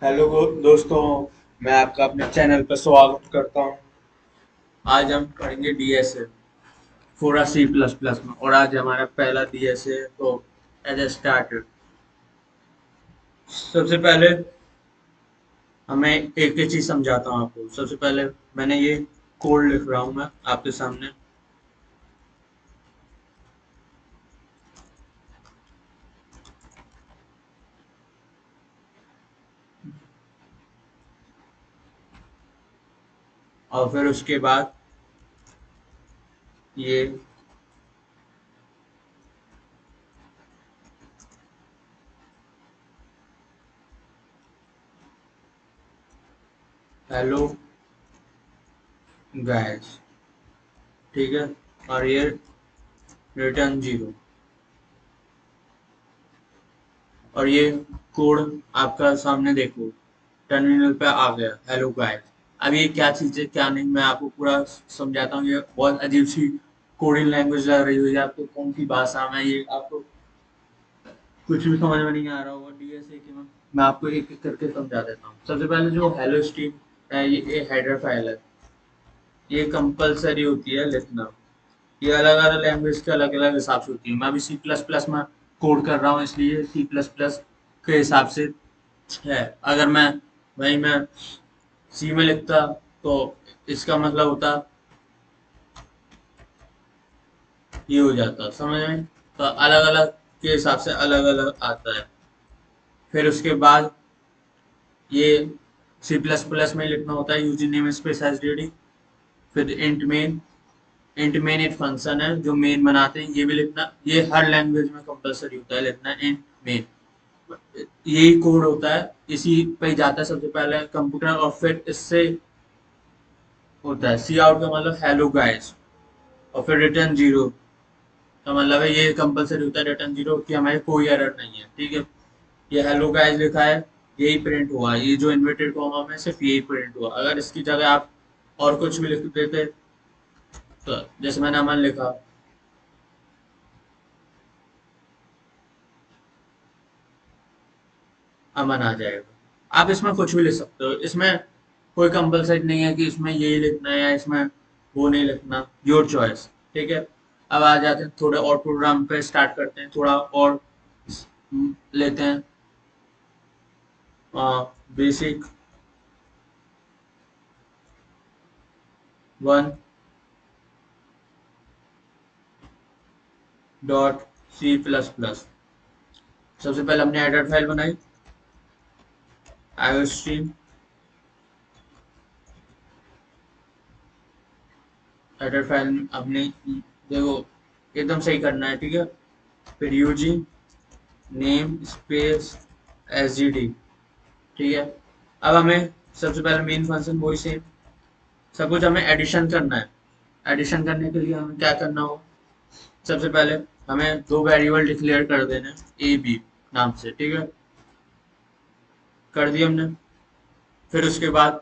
Hello दोस्तों। मैं आपका अपने चैनल पर स्वागत करता हूं। आज हम पढ़ेंगे डीएसए फोरा सी प्लस प्लस में, और आज हमारा पहला डीएसए। तो एज ए स्टार्टर, सबसे पहले हमें एक एक चीज समझाता हूं आपको। सबसे पहले मैंने ये कोड लिख रहा हूं मैं आपके सामने। और फिर उसके बाद ये हेलो गाइस, ठीक है। और ये रिटर्न जीरो। और ये कोड आपका सामने देखो, टर्मिनल पे आ गया हेलो गाइस। अब ये क्या चीज़ है क्या नहीं, मैं आपको पूरा समझाता हूँ। ये बहुत अजीब सी कोडिंग लैंग्वेज लग रही है आपको, कौन सी भाषा में ये आपको कुछ भी समझ में नहीं आ रहा होगा डीएसए के में। मैं आपको एक एक करके समझा देता हूँ। सबसे पहले जो हेलो स्ट्रीम है, ये हेडर फाइल है। ये कंपलसरी होती है लिखना। ये अलग अलग लैंग्वेज के अलग अलग हिसाब से होती है। मैं अभी सी प्लस प्लस में कोड कर रहा हूँ, इसलिए सी प्लस प्लस के हिसाब से है। अगर मैं सी में लिखता तो इसका मतलब होता ये हो जाता, समझ में। तो अलग अलग के हिसाब से अलग अलग आता है। फिर उसके बाद ये सी प्लस प्लस में लिखना होता है using name space S D D. फिर इंट मेन एक फंक्शन है जो मेन बनाते हैं, ये भी लिखना। ये हर लैंग्वेज में कंपलसरी होता है लिखना इंट मेन। यही कोड होता है, इसी पे ही जाता है सबसे पहले कंप्यूटर। और फिर इससे होता है सी आउट का मतलब हेलो गाइस। और फिर रिटर्न जीरो का मतलब है, ये कंपलसरी होता है रिटर्न जीरो कि हमारे कोई एरर नहीं है, ठीक है। ये हेलो गाइस लिखा है, यही प्रिंट हुआ। ये जो इन्वर्टेड कॉमा में सिर्फ यही प्रिंट हुआ। अगर इसकी जगह आप और कुछ भी लिख देते, तो जैसे मैंने अमन लिखा, अमन आ जाएगा। आप इसमें कुछ भी लिख सकते हो, इसमें कोई कंपलसरी नहीं है कि इसमें यही लिखना है या इसमें वो नहीं लिखना। योर चॉइस, ठीक है। अब आ जाते हैं थोड़े और प्रोग्राम पे, स्टार्ट करते हैं थोड़ा और लेते हैं। Basic one dot C plus plus. सबसे पहले हमने हेडर फाइल बनाई आईओ स्ट्रीम। हेडर फाइल अपने देखो एकदम सही करना है, ठीक है। फिर यूजी namespace S T D, ठीक है। अब हमें सबसे पहले मेन फंक्शन वही सेम, सब कुछ हमें एडिशन करना है। एडिशन करने के लिए हमें क्या करना हो, सबसे पहले हमें दो वेरिएबल डिक्लेयर कर देने ए बी नाम से, ठीक है। कर दिया हमने। फिर उसके बाद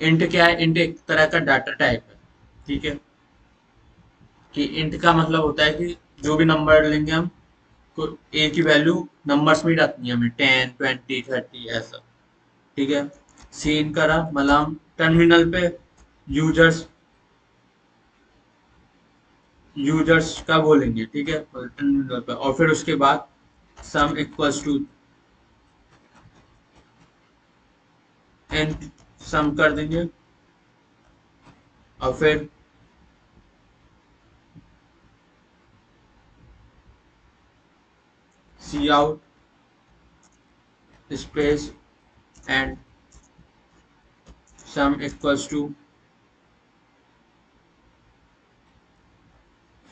इंट क्या है, इंट एक तरह का डाटा टाइप है, ठीक है। कि इंट का मतलब होता है कि जो भी नंबर लेंगे हम, को ए की वैल्यू नंबर्स में ही रखनी है हमें, 10 20 30 ऐसा, ठीक है। सीन करा मतलब हम टर्मिनल पे यूजर्स यूजर्स का बोलेंगे, ठीक है, टर्मिनल पे। और फिर उसके बाद sum equals to n, sum कर देंगे। और फिर cout space and sum equals to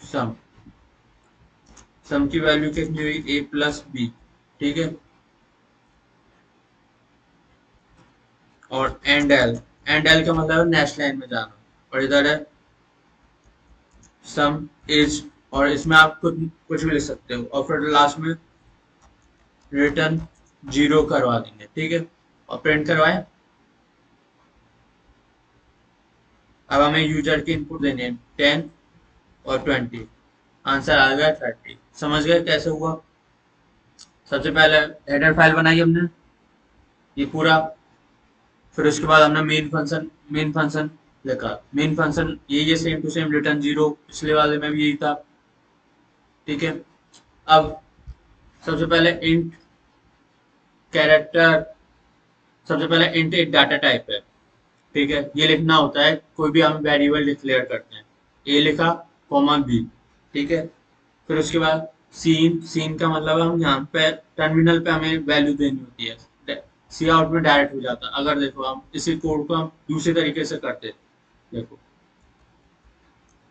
sum. Sum की वैल्यू कितनी हुई, ए प्लस बी, ठीक है। और एंड एल का मतलब है नेक्स्ट लाइन में जाना। और इधर है सम इज, और इसमें आप कुछ भी लिख सकते हो। और फिर लास्ट में रिटर्न जीरो करवा देंगे, ठीक है। और प्रिंट करवाएं। अब हमें यूजर के इनपुट देने हैं 10 और 20। आंसर आ गया 30। समझ गए कैसे हुआ। सबसे पहले हेडर फाइल बनाई हमने, ये पूरा। फिर उसके बाद हमने मेन फंक्शन लिखा। मेन फंक्शन ये same to same return zero, पिछले वाले में भी यही था। ठीक है। अब सबसे पहले इंट कैरेक्टर, सबसे पहले इंट एक डाटा टाइप है। ठीक है, ये लिखना होता है कोई भी हम वेरिएबल डिक्लेयर करते हैं। ए लिखा, कॉमा बी। ठीक है। फिर उसके बाद सीन, सीन का मतलब हम यहाँ पे टर्मिनल पे हमें वैल्यू देनी होती है। सी आउट में डायरेक्ट हो जाता है। अगर देखो हम इसी कोड को हम दूसरे तरीके से करते, देखो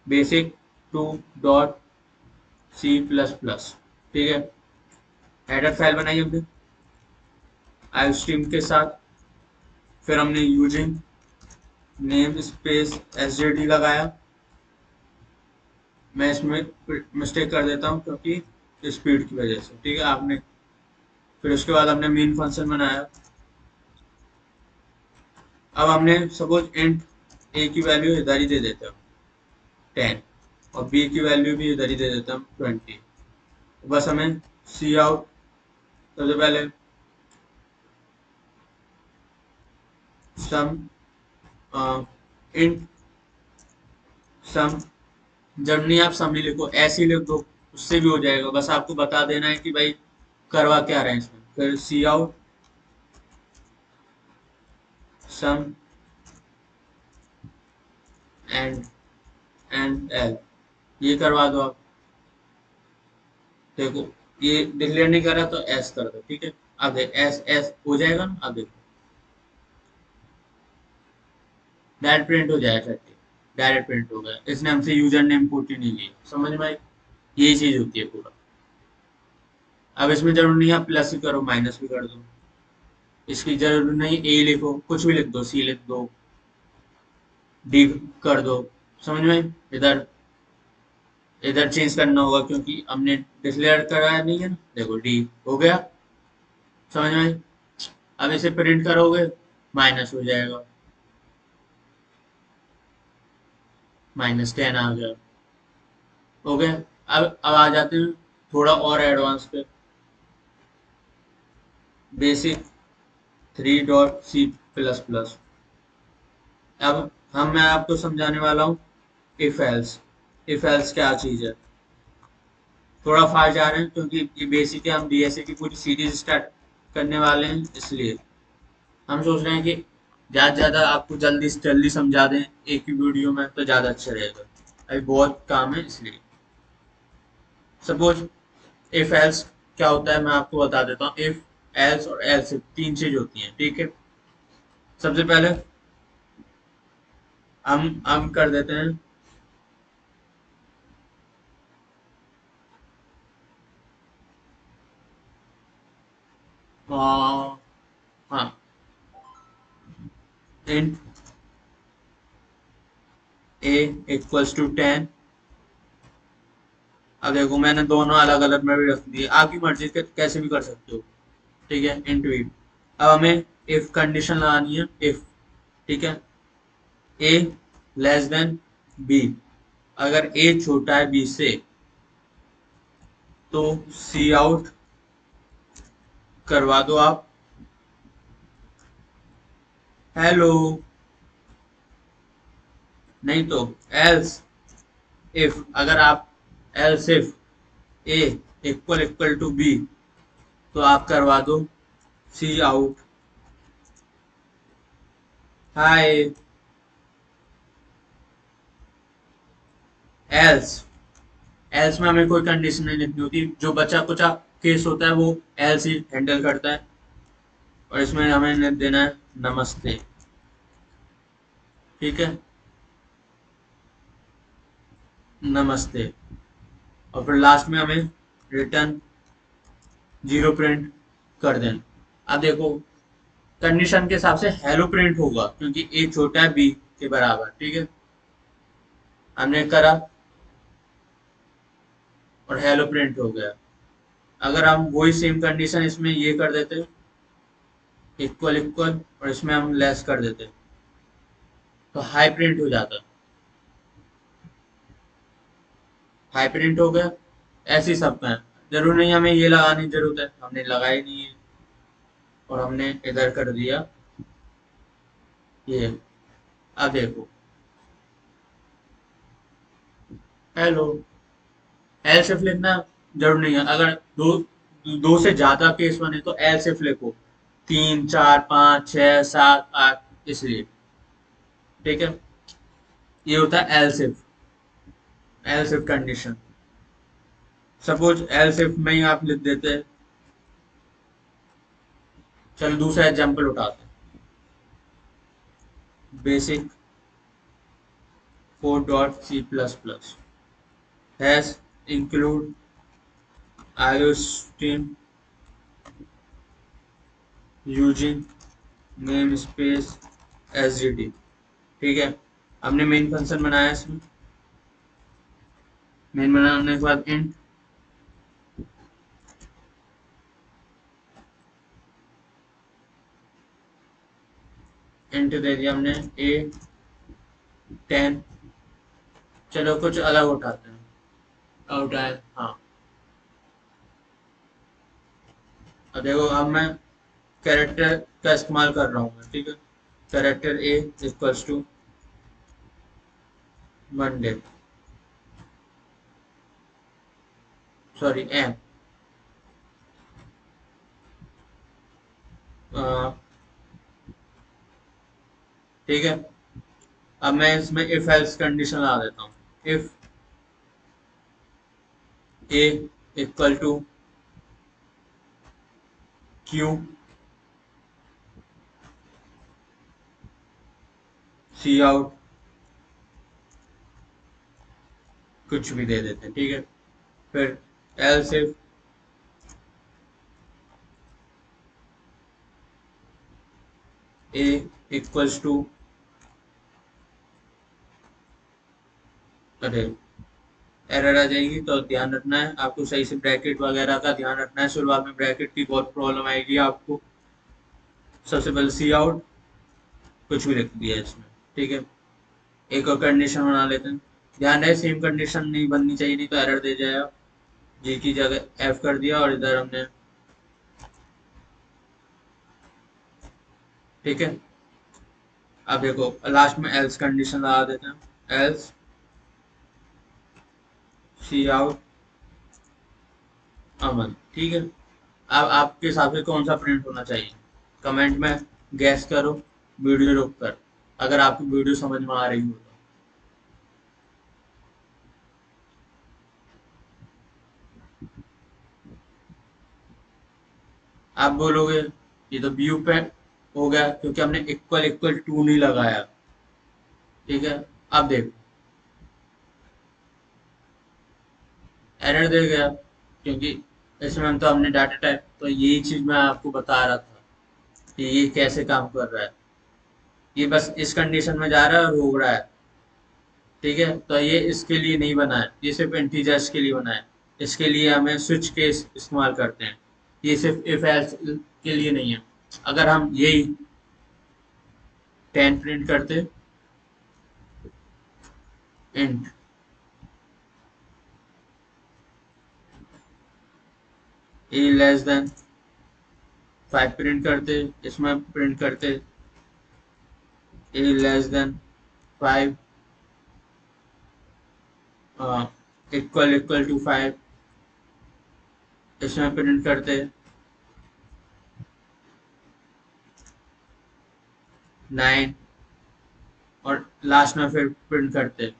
basic two dot C plus plus. ठीक है, हेडर फाइल बनाई हमने आई स्ट्रीम के साथ। फिर हमने यूजिंग नेम स्पेस एसजेडी लगाया। मैं इसमें मिस्टेक कर देता हूँ क्योंकि स्पीड की वजह से। ठीक है, आपने फिर उसके बाद हमने मेन फंक्शन बनाया। अब हमने सपोज इंट ए की वैल्यू इधर ही दे देते हैं 10, और बी की वैल्यू भी इधर ही दे देते हैं 20। बस हमें सी आउट सबसे पहले सम इंट सम, जब नहीं आप सम ही लिखो, ऐसे ही लिख दो, उससे भी हो जाएगा। बस आपको बता देना है कि भाई करवा क्या रहे हैं इसमें। फिर सी आउट सम एंड एल, ये करवा दो आप। देखो ये डिक्लेयर नहीं करा तो एस कर दो। ठीक है, अब एस एस हो जाएगा ना। अब देखो डायरेक्ट प्रिंट हो जाएगा, डायरेक्ट प्रिंट हो गया। इसने हमसे यूजर नेम पुट ही नहीं लिया। समझ में आई? यही चीज होती है पूरा। अब इसमें जरूर नहीं आप प्लस ही करो, माइनस भी कर दो, इसकी जरूरत नहीं। ए लिखो, कुछ भी लिख दो, सी लिख दो, डी कर दो। समझ में? इधर इधर चेंज करना होगा क्योंकि हमने डिक्लेयर कराया नहीं है ना। देखो डी हो गया। समझ में आई? अब इसे प्रिंट करोगे, माइनस हो जाएगा, -10 आ गया। हो गया। अब आ जाते हैं थोड़ा और एडवांस पे। Basic 3.C++। अब मैं आपको समझाने वाला हूँ इफ एल्स। इफ एल्स क्या चीज है। थोड़ा फास्ट जा रहे हैं क्योंकि ये बेसिक है, हम डीएसए की पूरी सीरीज स्टार्ट करने वाले हैं, इसलिए हम सोच रहे हैं कि ज्यादा से ज्यादा आपको जल्दी से जल्दी समझा दें एक ही वीडियो में, तो ज्यादा अच्छा रहेगा। अभी बहुत काम है इसलिए। सपोज इफ एल्स क्या होता है मैं आपको बता देता हूँ। इफ एल्स और एल्स तीन चीज होती हैं। ठीक है, सबसे पहले हम कर देते हैं हाँ, इंट ए इक्वल्स टू 10। अब देखो मैंने दोनों अलग अलग में भी रख दिए, आपकी मर्जी के कैसे भी कर सकते हो। ठीक है, इंट वी। अब हमें इफ कंडीशन लगानी है। इफ, ठीक है, ए लेस देन बी, अगर ए छोटा है बी से तो सी आउट करवा दो आप हेलो। नहीं तो एल्स इफ, अगर आप else if A equal equal to B तो आप करवा दो C out hi. Else, else में हमें कोई कंडीशन नहीं लिखनी होती। जो बचा कुचा केस होता है वो एल्स ही हैंडल करता है। और इसमें हमें देना है नमस्ते। ठीक है, नमस्ते। और फिर लास्ट में हमें रिटर्न जीरो प्रिंट कर देना। अब देखो कंडीशन के हिसाब से हेलो प्रिंट होगा क्योंकि ए छोटा है बी के बराबर। ठीक है, हमने करा और हेलो प्रिंट हो गया। अगर हम वही सेम कंडीशन इसमें ये कर देते इक्वल इक्वल, और इसमें हम लेस कर देते तो हाई प्रिंट हो जाता। हाई प्रिंट हो गया। ऐसे ही सब में जरूर नहीं हमें ये लगाने की जरूरत है, हमने लगाई नहीं है। और हमने इधर कर दिया ये। अब देखो हेलो, एल सिर्फ लिखना जरूर नहीं है। अगर दो से ज्यादा केस बने तो एल सिर्फ लिखो, 3 4 5 6 7 8, इसलिए। ठीक है, ये होता है एल सिर्फ, एल सिर्फ कंडीशन। सपोज एल सिर्फ में ही आप लिख देते। चलो दूसरा एग्जांपल उठाते हैं। Basic 4.C++ has include iostream using namespace sgd। ठीक है, हमने मेन फंक्शन बनाया इसमें। मेन बनाने के बाद इंट दे दिया हमने A10। चलो कुछ अलग उठाते हैं, उठाए हाँ। अब देखो, अब मैं कैरेक्टर का इस्तेमाल कर रहा हूँ मैं, ठीक है। Character A equals to Monday, sorry M। ठीक है, अब मैं इसमें इफ एल्स कंडीशन ला देता हूँ। If A equal to Q C out, कुछ भी दे देते हैं, ठीक है। फिर else if A equals to, अरे एरर आ जाएगी तो ध्यान रखना है आपको, सही से ब्रैकेट वगैरह का ध्यान रखना है। शुरुआत में ब्रैकेट की बहुत प्रॉब्लम आएगी आपको। सबसे पहले सी आउट, कुछ भी लिख दिया इसमें, ठीक है। एक और कंडीशन बना लेते हैं। ध्यान रहे सेम कंडीशन नहीं बननी चाहिए, नहीं तो एरर दे जाएगा। जी की जगह एफ कर दिया और इधर हमने, ठीक है। अब देखो लास्ट में एल्स कंडीशन लगा देते हैं। एल्स सी आउट अमन, ठीक है। अब आपके हिसाब से कौन सा प्रिंट होना चाहिए, कमेंट में गैस करो वीडियो रोक कर, अगर आपको वीडियो समझ में आ रही हो तो। आप बोलोगे ये तो व्यू पे हो गया क्योंकि हमने इक्वल इक्वल टू नहीं लगाया, ठीक है। अब देखो एरर दे गया क्योंकि इसमें तो हमने डाटा टाइप, तो यही चीज मैं आपको बता रहा था कि ये कैसे काम कर रहा है। ये बस इस कंडीशन में जा रहा है और हो रहा है, ठीक है। तो ये इसके लिए नहीं बना है, ये सिर्फ इंटीजर्स के लिए बना है। इसके लिए हमें स्विच केस इस्तेमाल करते हैं, ये सिर्फ इफ एल्स के लिए नहीं है। अगर हम यही 10 प्रिंट करते, int a less than 5 print करते, इसमें प्रिंट करते a less than 5 equal equal to 5, इसमें प्रिंट करते 9 और लास्ट में फिर प्रिंट करते।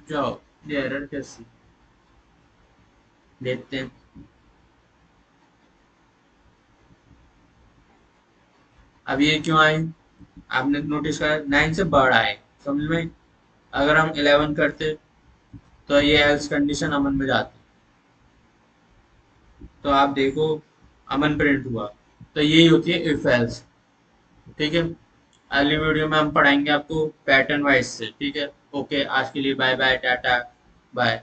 जाओ, ये एरर कैसी देखते हैं। अब ये क्यों आई, आपने नोटिस करा 9 से बड़ा है, समझ में। अगर हम 11 करते तो ये एल्स कंडीशन अमन में जाती, तो आप देखो अमन प्रिंट हुआ। तो यही होती है इफ एल्स, ठीक है। अगली वीडियो में हम पढ़ाएंगे आपको पैटर्न वाइज से, ठीक है। ओके, आज के लिए बाय बाय, टाटा बाय।